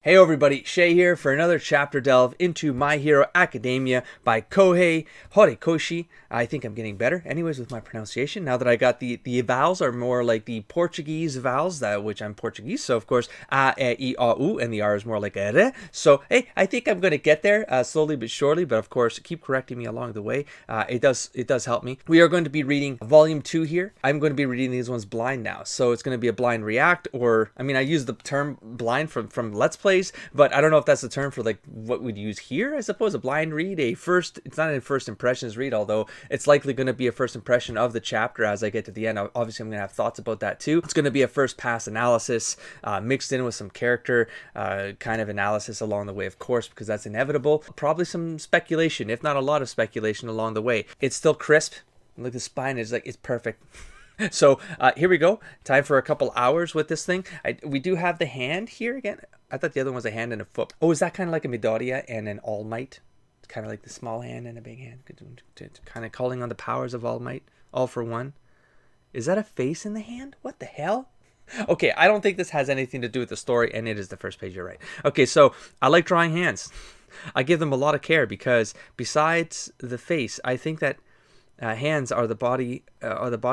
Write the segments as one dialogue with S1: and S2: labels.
S1: Hey everybody, Shay here for another chapter delve into My Hero Academia by Kohei Horikoshi. I think I'm getting better anyways with my pronunciation now that I got the vowels are more like the Portuguese vowels, which I'm Portuguese, so of course a, e, a, u, and the r is more like a re. So hey, I think I'm going to get there slowly but surely, but of course keep correcting me along the way. It does help me. We are going to be reading volume 2 here. I'm going to be reading these ones blind now, so it's going to be a blind react, or I mean I use the term blind from Let's Plays, but I don't know if that's the term for like what we'd use here. I suppose a blind read, it's not a first impressions read, although it's likely going to be a first impression of the chapter as I get to the end. Obviously I'm going to have thoughts about that too. It's going to be a first pass analysis mixed in with some character kind of analysis along the way, of course, because that's inevitable. Probably some speculation, if not a lot of speculation along the way. It's still crisp. Look, the spine is like, it's perfect. So here we go. Time for a couple hours with this thing. We do have the hand here again. I thought the other one was a hand and a foot. Oh, is that kind of like a Midoriya and an All Might? It's kind of like the small hand and a big hand. Kind of calling on the powers of All Might. All for one. Is that a face in the hand? What the hell? Okay, I don't think this has anything to do with the story, and it is the first page, you're right. Okay, so I like drawing hands. I give them a lot of care because besides the face, I think that hands are the body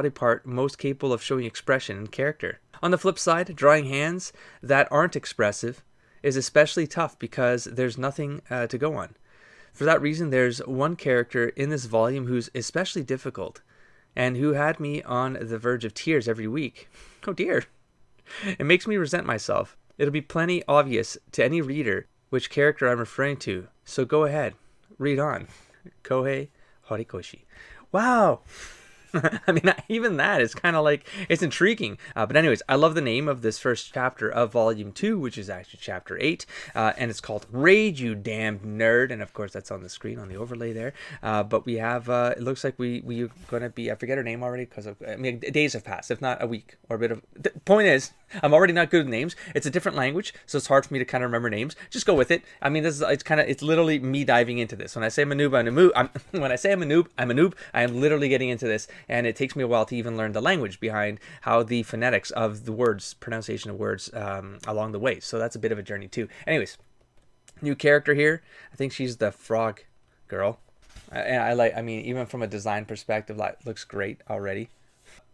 S1: part most capable of showing expression and character. On the flip side, drawing hands that aren't expressive is especially tough because there's nothing to go on. For that reason, there's one character in this volume who's especially difficult and who had me on the verge of tears every week. Oh dear. It makes me resent myself. It'll be plenty obvious to any reader which character I'm referring to, so go ahead, read on. Kohei Horikoshi. Wow. I mean, even that is kind of like, it's intriguing. But anyways, I love the name of this first chapter of Volume 2, which is actually Chapter 8. And it's called Rage, You Damned Nerd. And of course, that's on the screen, on the overlay there. But we have, it looks like we're going to be, I forget her name already because of, I mean, days have passed, if not a week or a bit of, the point is, I'm already not good with names. It's a different language, so it's hard for me to kind of remember names. Just go with it. I mean, it's literally me diving into this. When I say I'm a noob, when I say I'm a noob, I am literally getting into this. And it takes me a while to even learn the language behind how the phonetics of the words, pronunciation of words along the way. So that's a bit of a journey too. Anyways, new character here. I think she's the frog girl. And I mean, even from a design perspective, like, looks great already.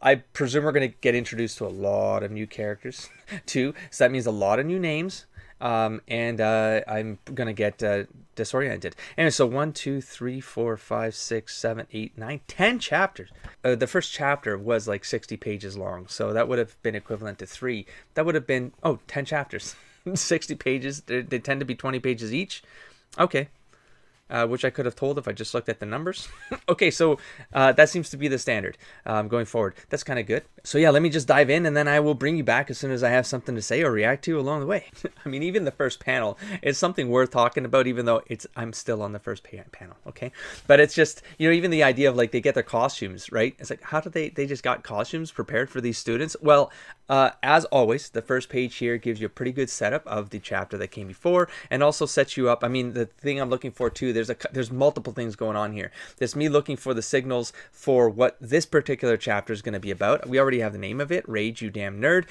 S1: I presume we're going to get introduced to a lot of new characters too. So that means a lot of new names. And I'm going to get disoriented. Anyway, so 1, 2, 3, 4, 5, 6, 7, 8, 9, 10 chapters. The first chapter was like 60 pages long. So that would have been equivalent to 3. That would have been, 10 chapters. 60 pages. They tend to be 20 pages each. Okay. Which I could have told if I just looked at the numbers. Okay, so that seems to be the standard going forward. That's kind of good. So yeah, let me just dive in and then I will bring you back as soon as I have something to say or react to along the way. I mean, even the first panel is something worth talking about, even though I'm still on the first panel, okay? But it's just, even the idea of like they get their costumes, right? It's like, how did they just got costumes prepared for these students? Well, as always, the first page here gives you a pretty good setup of the chapter that came before and also sets you up. I mean, the thing I'm looking for too, there's multiple things going on here. There's me looking for the signals for what this particular chapter is going to be about. We already have the name of it, Rage, You Damn Nerd.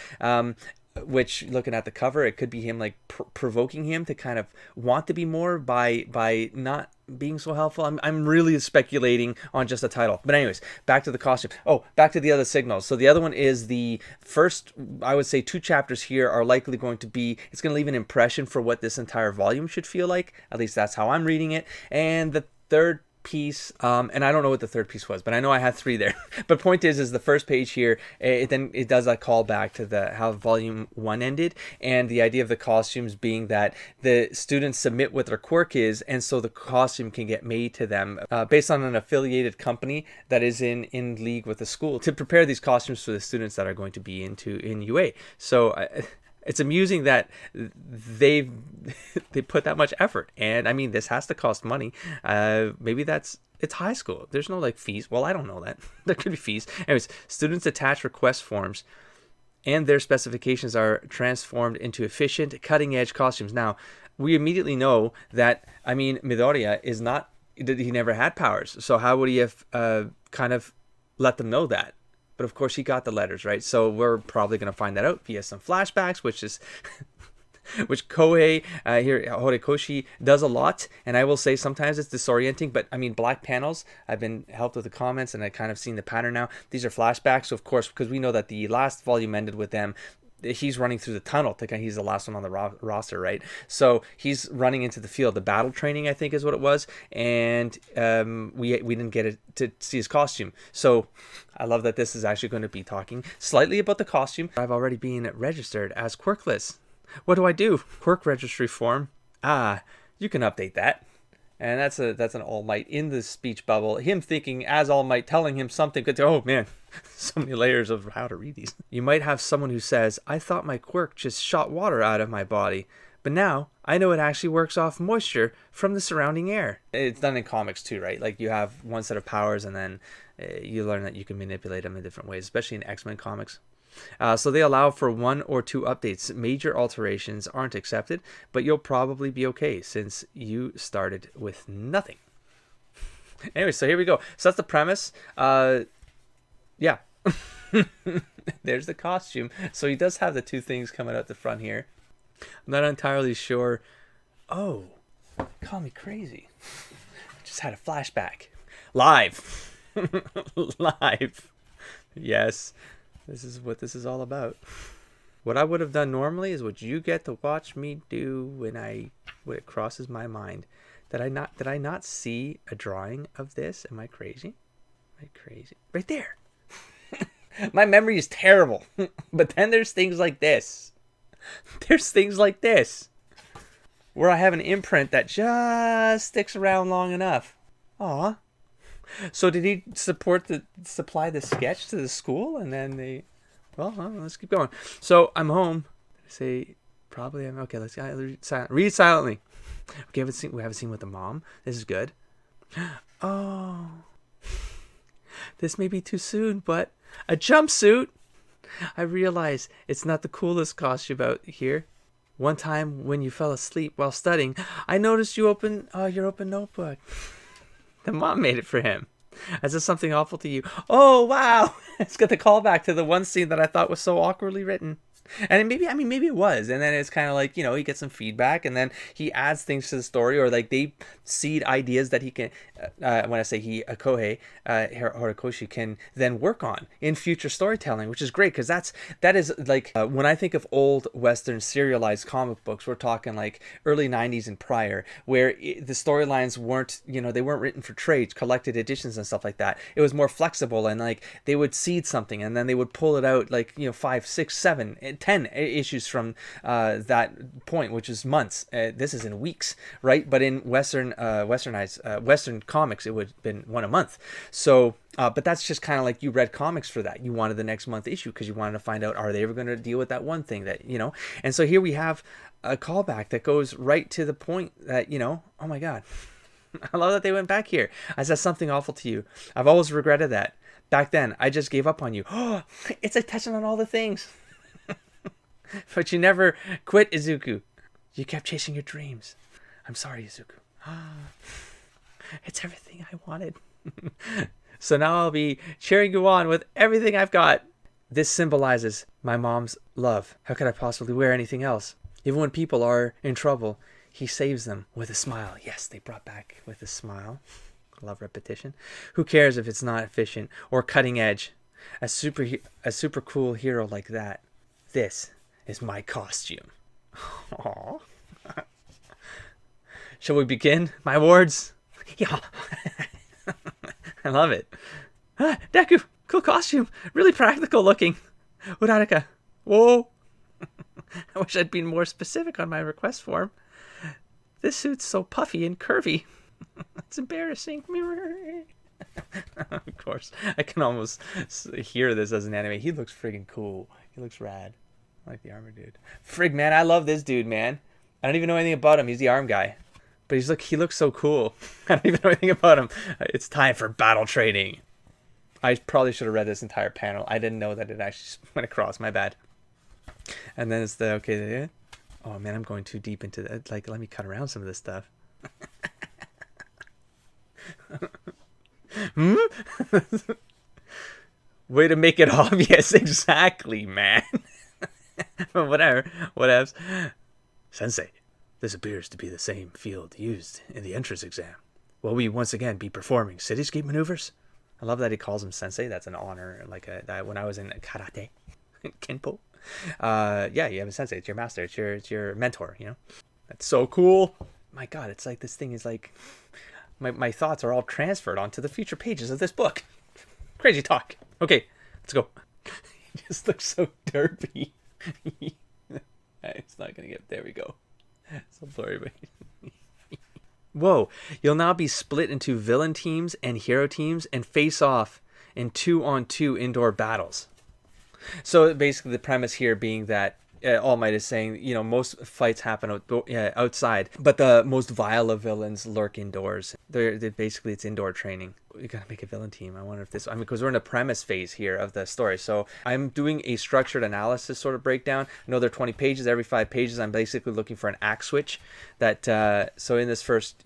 S1: Which, looking at the cover, it could be him like provoking him to kind of want to be more by not being so helpful. I'm really speculating on just the title. But anyways, back to the costume. Oh, back to the other signals. So the other one is the first, I would say 2 chapters here are likely going to be, it's going to leave an impression for what this entire volume should feel like. At least that's how I'm reading it. And the third piece, and I don't know what the third piece was, but I know I had 3 there. But point is the first page here, it does a call back to how volume 1 ended, and the idea of the costumes being that the students submit what their quirk is, and so the costume can get made to them based on an affiliated company that is in league with the school to prepare these costumes for the students that are going to be in UA. So it's amusing that they put that much effort, and I mean, this has to cost money. Maybe it's high school. There's no like fees. Well, I don't know that. There could be fees. Anyways, students attach request forms, and their specifications are transformed into efficient, cutting-edge costumes. Now, we immediately know that, I mean, Midoriya is not. He never had powers, so how would he have kind of let them know that? But of course he got the letters, right? So we're probably going to find that out via some flashbacks, which is which Kohei here, Horikoshi, does a lot. And I will say sometimes it's disorienting, but I mean, black panels, I've been helped with the comments and I kind of seen the pattern now. These are flashbacks, so of course, because we know that the last volume ended with them, he's running through the tunnel. I think he's the last one on the roster, right? So he's running into the field. The battle training, I think, is what it was, and we didn't get to see his costume. So I love that this is actually going to be talking slightly about the costume. I've already been registered as quirkless. What do I do? Quirk registry form. You can update that. And that's an All Might in the speech bubble. Him thinking as All Might, telling him something good. Oh man, so many layers of how to read these. You might have someone who says, I thought my quirk just shot water out of my body, but now I know it actually works off moisture from the surrounding air. It's done in comics too, right? Like you have one set of powers and then you learn that you can manipulate them in different ways, especially in X-Men comics. So they allow for 1 or 2 updates. Major alterations aren't accepted, but you'll probably be okay since you started with nothing. Anyway, so here we go. So that's the premise. Yeah. There's the costume. So he does have the 2 things coming out the front here. I'm not entirely sure. Oh, call me crazy. Just had a flashback. Live. Live. Yes. This is what this is all about. What I would have done normally is what you get to watch me do when it crosses my mind. Did I not see a drawing of this? Am I crazy? Am I crazy? Right there. My memory is terrible. But then there's things like this. There's things like this. Where I have an imprint that just sticks around long enough. Aw. So did he supply the sketch to the school, and then they? Well, let's keep going. So I'm home. Say probably I'm okay. Let's read silently. Okay, we haven't seen with the mom. This is good. Oh, this may be too soon, but a jumpsuit. I realize it's not the coolest costume out here. One time when you fell asleep while studying, I noticed you open your open notebook. The mom made it for him. Is this something awful to you? Oh, wow. It's got the callback to the one scene that I thought was so awkwardly written. And maybe it was. And then it's kind of like, he gets some feedback and then he adds things to the story, or like they seed ideas that he can, when I say he, Kohei, Horikoshi can then work on in future storytelling, which is great because that is like, when I think of old Western serialized comic books, we're talking like early 90s and prior, where the storylines weren't, they weren't written for trades, collected editions and stuff like that. It was more flexible, and like they would seed something and then they would pull it out like, 5, 6, 7, 10 issues from that point, which is months. This is in weeks, right? But in Western comics, it would have been one a month. So, but that's just kind of like you read comics for that. You wanted the next month issue because you wanted to find out, are they ever going to deal with that one thing that, And so here we have a callback that goes right to the point that, oh my God, I love that they went back here. I said something awful to you. I've always regretted that. Back then, I just gave up on you. Oh, it's a touching on all the things. But you never quit, Izuku. You kept chasing your dreams. I'm sorry, Izuku. It's everything I wanted. So now I'll be cheering you on with everything I've got. This symbolizes my mom's love. How could I possibly wear anything else? Even when people are in trouble, he saves them with a smile. Yes, they brought back with a smile. I love repetition. Who cares if it's not efficient or cutting edge? A super cool hero like that. This is my costume. Aww. Shall we begin, my wards? Yeah. I love it. Deku, cool costume. Really practical looking. Uraraka. Whoa. I wish I'd been more specific on my request form. This suit's so puffy and curvy. It's embarrassing. Of course, I can almost hear this as an anime. He looks friggin' cool. He looks rad. I like the armor dude. Frig, man, I love this dude, man. I don't even know anything about him. He's the arm guy. But he looks so cool. I don't even know anything about him. It's time for battle training. I probably should have read this entire panel. I didn't know that it actually went across. My bad. And then it's oh man, I'm going too deep into that. Like, let me cut around some of this stuff. Way to make it obvious. Exactly, man. But whatever. Whatevs. Sensei, this appears to be the same field used in the entrance exam. Will we once again be performing cityscape maneuvers? I love that he calls him sensei. That's an honor. Like that when I was in karate, kenpo. Yeah, you have a sensei. It's your master. It's your mentor. You know, that's so cool. My God, it's like this thing is like my thoughts are all transferred onto the future pages of this book. Crazy talk. Okay, let's go. He just looks so derpy. It's not gonna get. There we go. So blurry, but. Whoa, you'll now be split into villain teams and hero teams and face off in 2-on-2 indoor battles. So basically the premise here being that All Might is saying, you know, most fights happen outside, but the most vile of villains lurk indoors. They're basically, it's indoor training. We gotta make a villain team. I wonder if this, I mean, because we're in the premise phase here of the story. So I'm doing a structured analysis sort of breakdown. I know there are 20 pages. Every 5 pages, I'm basically looking for an act switch. That so in this first,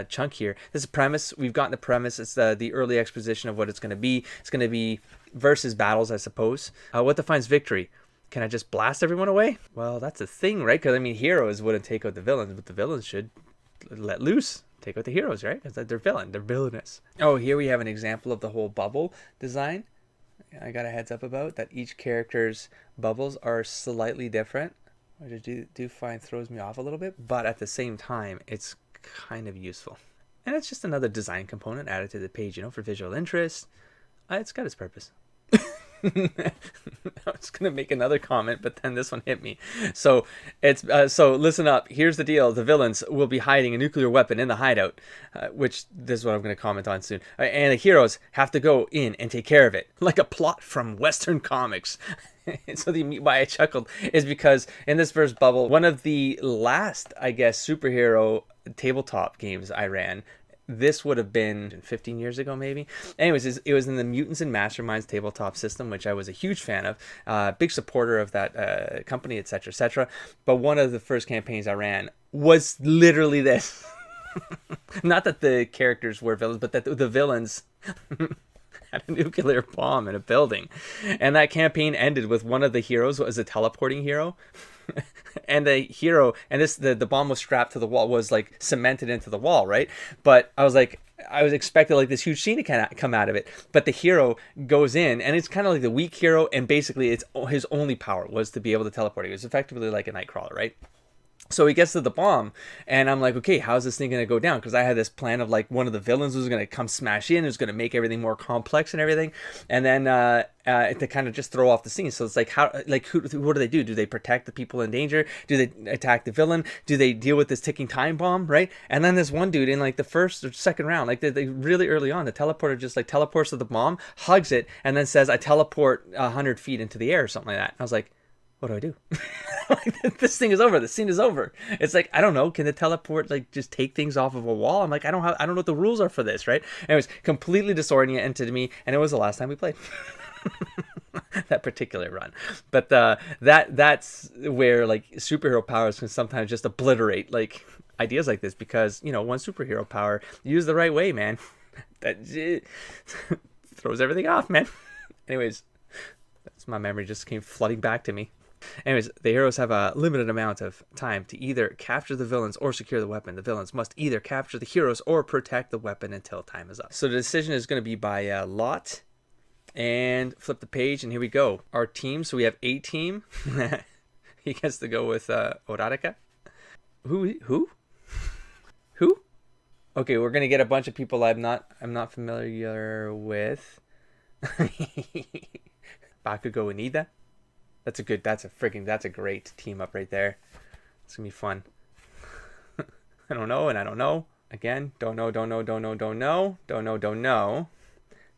S1: chunk here, this is premise. We've gotten the premise. It's the early exposition of what it's going to be. It's going to be versus battles, I suppose. What defines victory? Can I just blast everyone away? Well, that's a thing, right? Because, I mean, heroes wouldn't take out the villains, but the villains should let loose, take out the heroes, right? Because they're villainous. Oh, here we have an example of the whole bubble design. I got a heads up about that each character's bubbles are slightly different, which I do find throws me off a little bit, but at the same time, it's kind of useful. And it's just another design component added to the page, for visual interest. It's got its purpose. I was gonna make another comment, but then this one hit me. So it's so listen up. Here's the deal: the villains will be hiding a nuclear weapon in the hideout, which this is what I'm gonna comment on soon. And the heroes have to go in and take care of it, like a plot from Western comics. So why I chuckled is because in this first bubble, one of the last, I guess, superhero tabletop games I ran. This would have been 15 years ago, maybe. Anyways, it was in the Mutants and Masterminds tabletop system, which I was a huge fan of, big supporter of that company, etc., etc. But one of the first campaigns I ran was literally this. Not that the characters were villains, but that the villains had a nuclear bomb in a building. And that campaign ended with one of the heroes was a teleporting hero. And the hero, and the bomb was strapped to the wall, was like cemented into the wall, right? But I was expecting like this huge scene to kind of come out of it. But the hero goes in, and it's kind of like the weak hero, and basically his only power was to be able to teleport. He was effectively like a Nightcrawler, right? So he gets to the bomb, and I'm like, okay, how's this thing going to go down? Because I had this plan of like one of the villains was going to come smash in, it was going to make everything more complex and everything, and then to kind of just throw off the scene. So it's like, what do they do? Do they protect the people in danger? Do they attack the villain? Do they deal with this ticking time bomb, right? And then this one dude in like the first or second round, like they really early on, the teleporter just like teleports to the bomb, hugs it, and then says, I teleport 100 feet into the air or something like that. And I was like, what do I do? Like, this thing is over. The scene is over. It's like, I don't know. Can the teleport like just take things off of a wall? I'm like, I don't know what the rules are for this, right? And it was completely disoriented to me, and it was the last time we played that particular run. But that's where like superhero powers can sometimes just obliterate like ideas like this, because one superhero power used the right way, man, that throws everything off, man. Anyways, that's my memory just came flooding back to me. Anyways, the heroes have a limited amount of time to either capture the villains or secure the weapon. The villains must either capture the heroes or protect the weapon until time is up. So the decision is going to be by lot. And flip the page, and here we go. Our team. So we have a team. He gets to go with Orarika. Who? Okay, we're gonna get a bunch of people I'm not familiar with. Bakugo and Ida. That's a great team up right there. It's gonna be fun. I don't know. Again, don't know.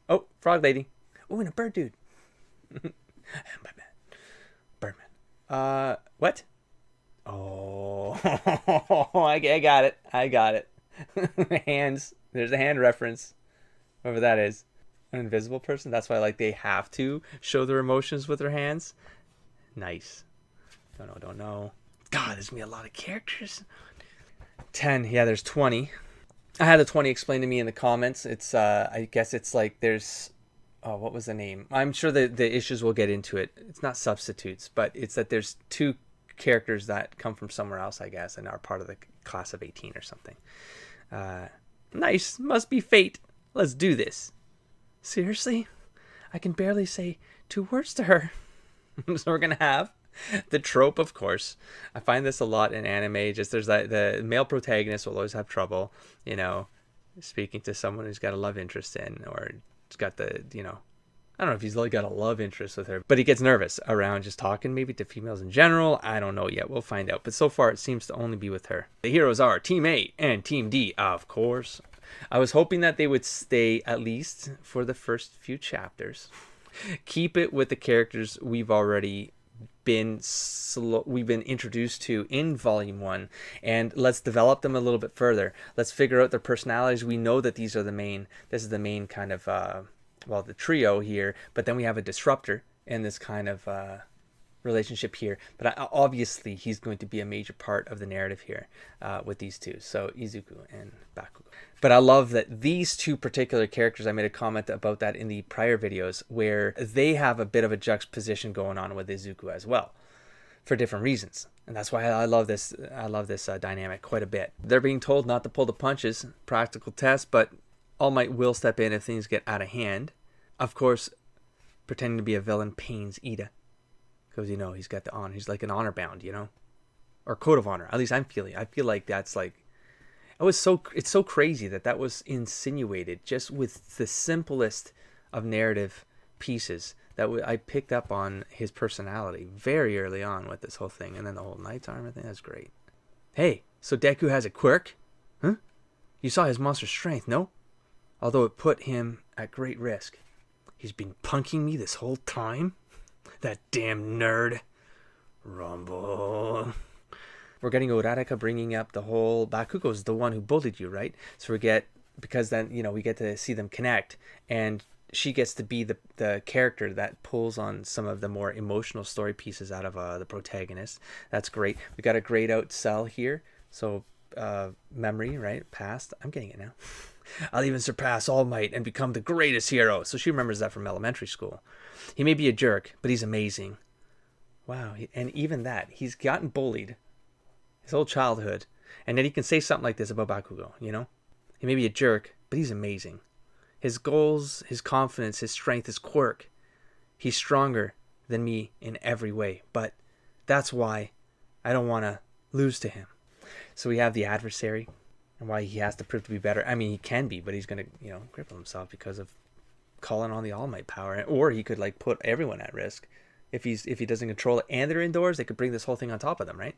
S1: Oh, frog lady. Oh, and a bird dude. Birdman. What? Oh, I got it. Hands. There's a hand reference. Whoever that is. An invisible person. That's why they have to show their emotions with their hands. Nice. Don't know. God, there's gonna be a lot of characters. 10. Yeah, there's 20. I had the 20 explained to me in the comments. It's I guess it's like there's what was the name? I'm sure the issues will get into it. It's not substitutes, but it's that there's two characters that come from somewhere else, I guess, and are part of the class of 18 or something. Nice. Must be fate. Let's do this. Seriously? I can barely say 2 words to her. So we're going to have the trope, of course. I find this a lot in anime. Just there's that the male protagonist will always have trouble, you know, speaking to someone who's got a love interest in, or it's got the, you know, I don't know if he's really got a love interest with her, but he gets nervous around just talking maybe to females in general. I don't know yet. We'll find out. But so far, it seems to only be with her. The heroes are Team A and Team D, of course. I was hoping that they would stay at least for the first few chapters. Keep it with the characters we've already been introduced to in volume 1, and let's develop them a little bit further. Let's figure out their personalities. We know that this is the main kind of the trio here, but then we have a disruptor in this kind of relationship here, but obviously he's going to be a major part of the narrative here with these two, so Izuku and Bakugo. But I love that these two particular characters, I made a comment about that in the prior videos, where they have a bit of a juxtaposition going on with Izuku as well, for different reasons. And that's why I love this dynamic quite a bit. They're being told not to pull the punches, practical test, but All Might will step in if things get out of hand. Of course, pretending to be a villain pains Ida, because, you know, he's got the honor. He's like an honor bound, you know, or code of honor. At least I feel like that's like, it's so crazy that was insinuated just with the simplest of narrative pieces that I picked up on his personality very early on with this whole thing. And then the whole Knight's Armor thing, that's great. Hey, so Deku has a quirk? Huh? You saw his monster strength, no? Although it put him at great risk. He's been punking me this whole time? That damn nerd. Rumble. We're getting Uraraka bringing up the whole Bakugo's the one who bullied you, right? So because then, you know, we get to see them connect, and she gets to be the character that pulls on some of the more emotional story pieces out of the protagonist. That's great. We got a grayed out cell here. So memory, right? Past. I'm getting it now. I'll even surpass All Might and become the greatest hero. So she remembers that from elementary school. He may be a jerk, but he's amazing. Wow. And even that, he's gotten bullied his whole childhood, and then he can say something like this about Bakugo, you know? He may be a jerk, but he's amazing. His goals, his confidence, his strength, his quirk. He's stronger than me in every way, but that's why I don't want to lose to him. So we have the adversary, and why he has to prove to be better. I mean, he can be, but he's going to, you know, cripple himself because of calling on the All Might power. Or he could, like, put everyone at risk. If he doesn't control it and they're indoors, they could bring this whole thing on top of them, right?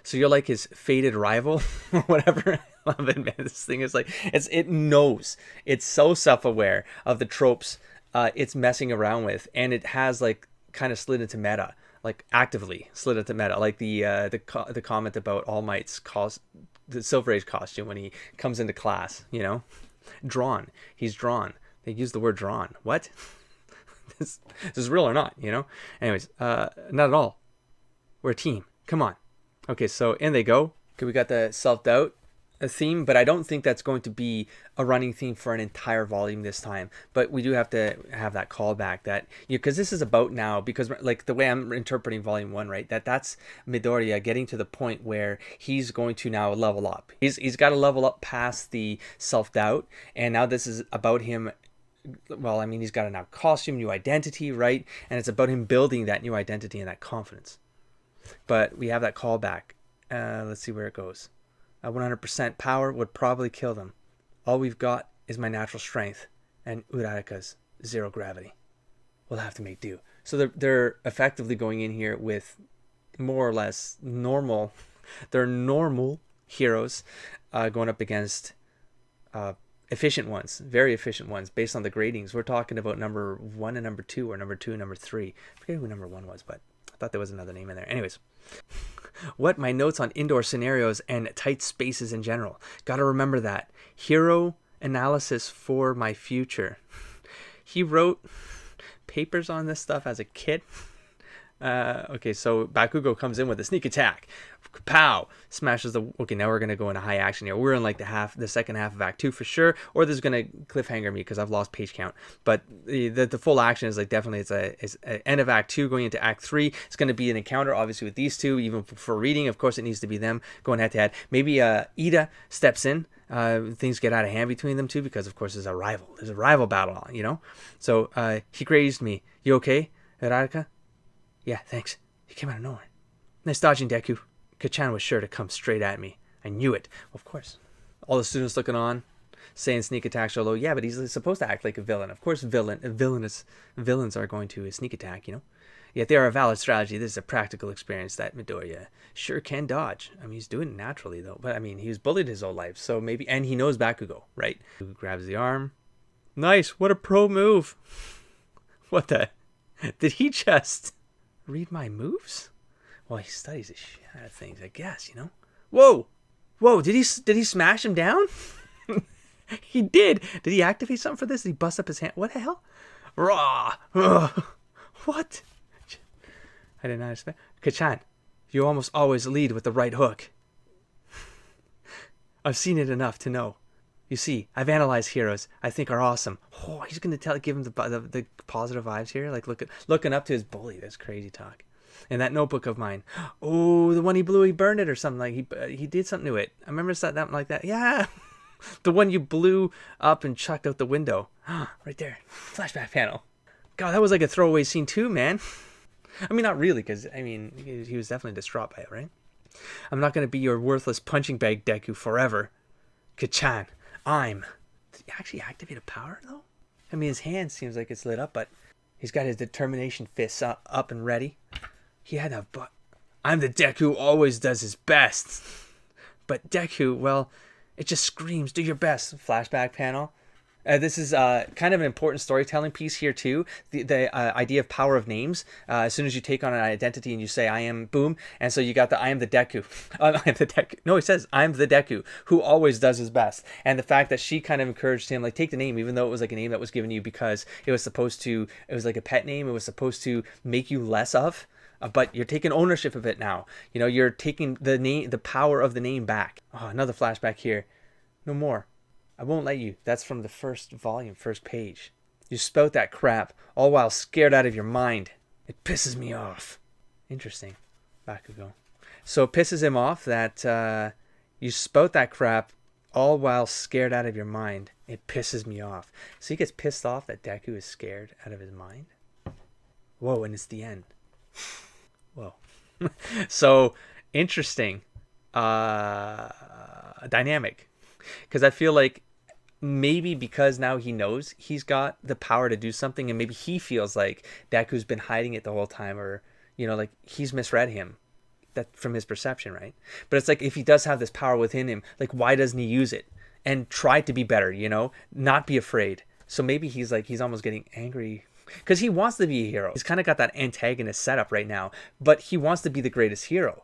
S1: So you're like his fated rival or whatever. I love it, man. This thing is like, it knows. It's so self-aware of the tropes it's messing around with, and it has like kind of slid into meta, like actively slid into meta, like the comment about All Might's the Silver Age costume when he comes into class, you know, drawn. He's drawn. They use the word drawn. What? This is real or not, you know? Anyways, not at all. We're a team. Come on. Okay, so in they go. Okay, we got the self-doubt theme, but I don't think that's going to be a running theme for an entire volume this time. But we do have to have that callback that, you know, because this is about now, because like the way I'm interpreting volume 1, right, that's Midoriya getting to the point where he's going to now level up. He's got to level up past the self-doubt, and now this is about him. Well, I mean, he's got a now costume, new identity, right? And it's about him building that new identity and that confidence. But we have that callback. Let's see where it goes. 100% power would probably kill them. All we've got is my natural strength and Uraraka's zero gravity. We'll have to make do. So they're effectively going in here with more or less normal. They're normal heroes going up against efficient ones, very efficient ones based on the gradings. We're talking about number 1 and number 2, or number 2 and number 3. I forget who number 1 was, but I thought there was another name in there. Anyways, what my notes on indoor scenarios and tight spaces in general. Got to remember that. Hero analysis for my future. He wrote papers on this stuff as a kid. Okay, so Bakugo comes in with a sneak attack. Kapow! Smashes the... Okay, now we're going to go into high action here. We're in like the second half of Act 2 for sure. Or there's going to cliffhanger me because I've lost page count. But the full action is like definitely it's a end of Act 2 going into Act 3. It's going to be an encounter obviously with these two. Even for reading, of course, it needs to be them going head to head. Maybe Ida steps in. Things get out of hand between them two because of course there's a rival battle, you know. So he grazed me. You okay, Radhika? Yeah, thanks. He came out of nowhere. Nice dodging, Deku. Kachan was sure to come straight at me. I knew it. Well, of course. All the students looking on, saying sneak attacks are low. Yeah, but he's supposed to act like a villain. Of course, villains are going to sneak attack, you know. Yet they are a valid strategy. This is a practical experience that Midoriya sure can dodge. I mean, he's doing it naturally, though. But, I mean, he was bullied his whole life. So maybe... And he knows Bakugo, right? Who grabs the arm. Nice. What a pro move. What the... Did he just read my moves? Well, he studies the shit out of things, I guess, you know? Whoa! Whoa, did he smash him down? He did. Did he activate something for this? Did he bust up his hand? What the hell? Raw! What? I did not expect... Kachan, you almost always lead with the right hook. I've seen it enough to know. You see, I've analyzed heroes I think are awesome. Oh, he's going to give him the positive vibes here? Like looking up to his bully. That's crazy talk. And that notebook of mine. Oh, the one he blew, he burned it or something. Like he did something to it. I remember something like that. Yeah. The one you blew up and chucked out the window. Right there. Flashback panel. God, that was like a throwaway scene too, man. I mean, not really, because, I mean, he was definitely distraught by it, right? I'm not going to be your worthless punching bag, Deku, forever. Kachan, Did he actually activate a power, though? I mean, his hand seems like it's lit up, but he's got his determination fists up and ready. He had a... I'm the Deku who always does his best. But Deku, well, it just screams, do your best. Flashback panel. This is kind of an important storytelling piece here too. The idea of power of names. As soon as you take on an identity and you say I am boom, and so you got the I am the Deku. I am the Deku. No, he says I am the Deku who always does his best. And the fact that she kind of encouraged him, like, take the name, even though it was like a name that was given you because it was like a pet name. It was supposed to make you less of. But you're taking ownership of it now. You know, you're taking the power of the name back. Oh, another flashback here. No more. I won't let you. That's from the first volume, first page. You spout that crap, all while scared out of your mind. It pisses me off. Interesting. Bakugo. So it pisses him off that you spout that crap, all while scared out of your mind. It pisses me off. So he gets pissed off that Deku is scared out of his mind? Whoa, and it's the end. Whoa. So, interesting. Dynamic. Because I feel like maybe because now he knows he's got the power to do something, and maybe he feels like Deku's been hiding it the whole time, or, you know, like he's misread him. That from his perception, right? But it's like, if he does have this power within him, like, why doesn't he use it and try to be better, you know, not be afraid? So maybe he's almost getting angry because he wants to be a hero. He's kind of got that antagonist setup right now, but he wants to be the greatest hero.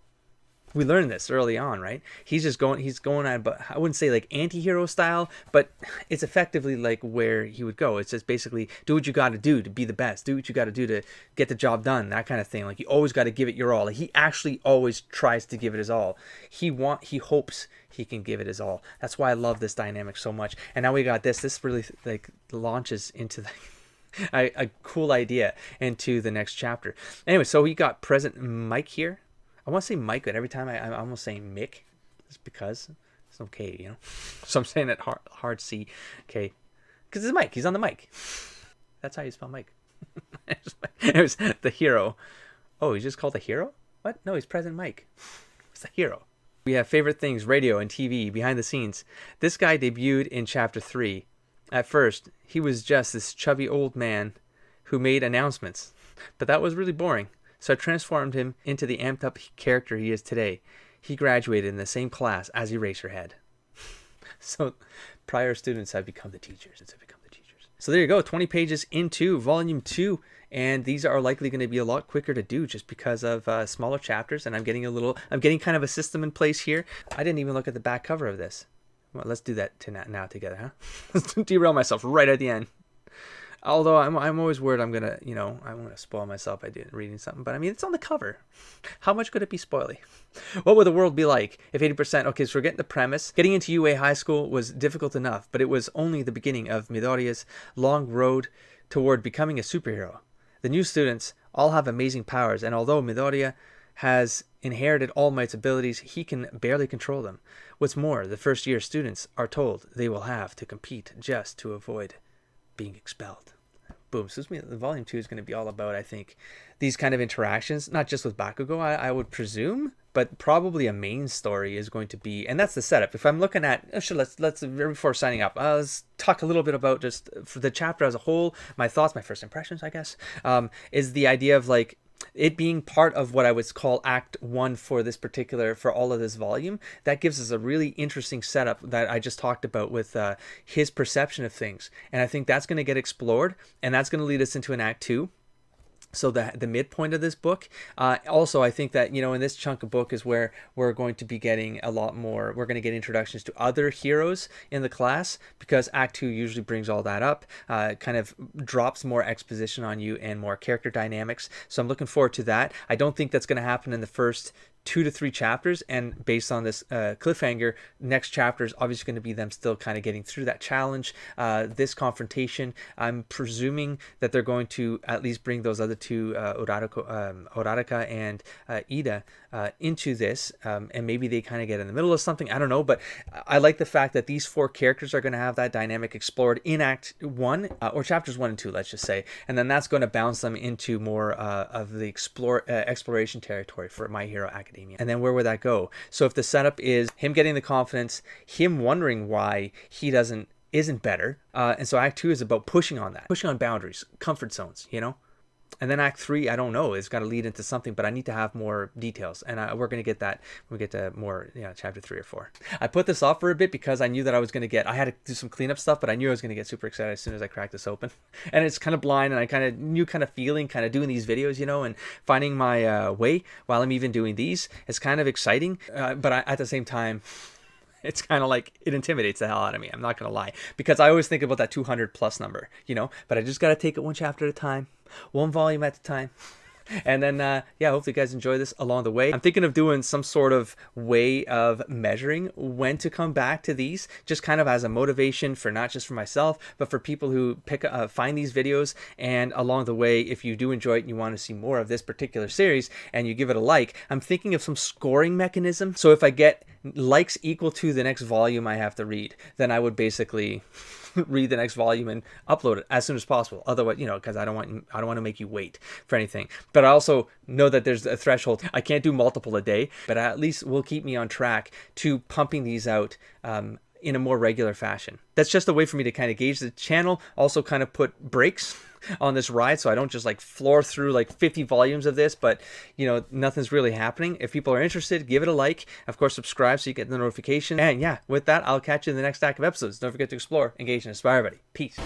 S1: We learned this early on, right? He's going on, but I wouldn't say like anti-hero style, but it's effectively like where he would go. It's just basically do what you got to do to be the best. Do what you got to do to get the job done. That kind of thing. Like, you always got to give it your all. Like, he actually always tries to give it his all. He hopes he can give it his all. That's why I love this dynamic so much. And now we got this. This really like launches into a cool idea into the next chapter. Anyway, so we got President Mike here. I want to say Mike, but every time I'm almost saying Mick. Just because it's okay, you know. So I'm saying it hard C, okay, because it's Mike. He's on the mic. That's how you spell Mike. It was the hero. Oh, he's just called the hero? What? No, he's President Mike. It's the hero. We have favorite things, radio and TV, behind the scenes. This guy debuted in chapter 3. At first, he was just this chubby old man who made announcements, but that was really boring. So I transformed him into the amped up character he is today. He graduated in the same class as Eraserhead. So prior students have become the teachers. So there you go, 20 pages into volume 2. And these are likely going to be a lot quicker to do just because of smaller chapters. And I'm getting kind of a system in place here. I didn't even look at the back cover of this. Well, let's do that now together, huh? Let's derail myself right at the end. Although I'm always worried I'm gonna, I'm gonna spoil myself by reading something. But I mean, it's on the cover. How much could it be spoily? What would the world be like if 80%? Okay, so we're getting the premise. Getting into UA High School was difficult enough, but it was only the beginning of Midoriya's long road toward becoming a superhero. The new students all have amazing powers, and although Midoriya has inherited All Might's abilities, he can barely control them. What's more, the first year students are told they will have to compete just to avoid being expelled. Boom. So the volume 2 is going to be all about, I think, these kind of interactions, not just with Bakugo, I would presume, but probably a main story is going to be, and that's the setup. If I'm looking at, let's before signing up, let's talk a little bit about just for the chapter as a whole, my thoughts, my first impressions, I guess, is the idea of like, it being part of what I would call Act 1 for all of this volume. That gives us a really interesting setup that I just talked about with his perception of things. And I think that's going to get explored, and that's going to lead us into an Act 2. So the midpoint of this book. Also, I think that, in this chunk of book is where we're going to be getting a lot more. We're going to get introductions to other heroes in the class, because Act 2 usually brings all that up, kind of drops more exposition on you and more character dynamics. So I'm looking forward to that. I don't think that's going to happen in the first 2 to 3 chapters, and based on this cliffhanger, next chapter is obviously going to be them still kind of getting through that challenge, this confrontation. I'm presuming that they're going to at least bring those other two, Uraraka and Ida, into this, and maybe they kind of get in the middle of something, I don't know, but I like the fact that these 4 characters are going to have that dynamic explored in Act 1, or chapters 1 and 2, let's just say, and then that's going to bounce them into more of the exploration territory for My Hero Academia. And then where would that go? So if the setup is him getting the confidence, him wondering why he isn't better, and so Act 2 is about pushing on boundaries, comfort zones, And then Act 3, I don't know, it's got to lead into something, but I need to have more details, and we're going to get that when we get to more, chapter 3 or 4. I put this off for a bit because I knew that I had to do some cleanup stuff, but I knew I was going to get super excited as soon as I cracked this open. And it's kind of blind, and I kind of knew feeling doing these videos, and finding my way while I'm even doing these. It's kind of exciting, but at the same time, it's kind of like, it intimidates the hell out of me. I'm not going to lie, because I always think about that 200 plus number, but I just got to take it one chapter at a time, one volume at a time. And then, hopefully you guys enjoy this along the way. I'm thinking of doing some sort of way of measuring when to come back to these, just kind of as a motivation for not just for myself, but for people who find these videos. And along the way, if you do enjoy it and you want to see more of this particular series and you give it a like, I'm thinking of some scoring mechanism. So if I get likes equal to the next volume I have to read, then I would basically read the next volume and upload it as soon as possible. Otherwise, because I don't want to make you wait for anything. But I also know that there's a threshold. I can't do multiple a day, but at least will keep me on track to pumping these out in a more regular fashion. That's just a way for me to kind of gauge the channel, also kind of put brakes on this ride, so I don't just like floor through like 50 volumes of this, but nothing's really happening. If people are interested, give it a like. Of course, subscribe so you get the notification. And with that, I'll catch you in the next stack of episodes. Don't forget to explore, engage, and inspire everybody. Peace.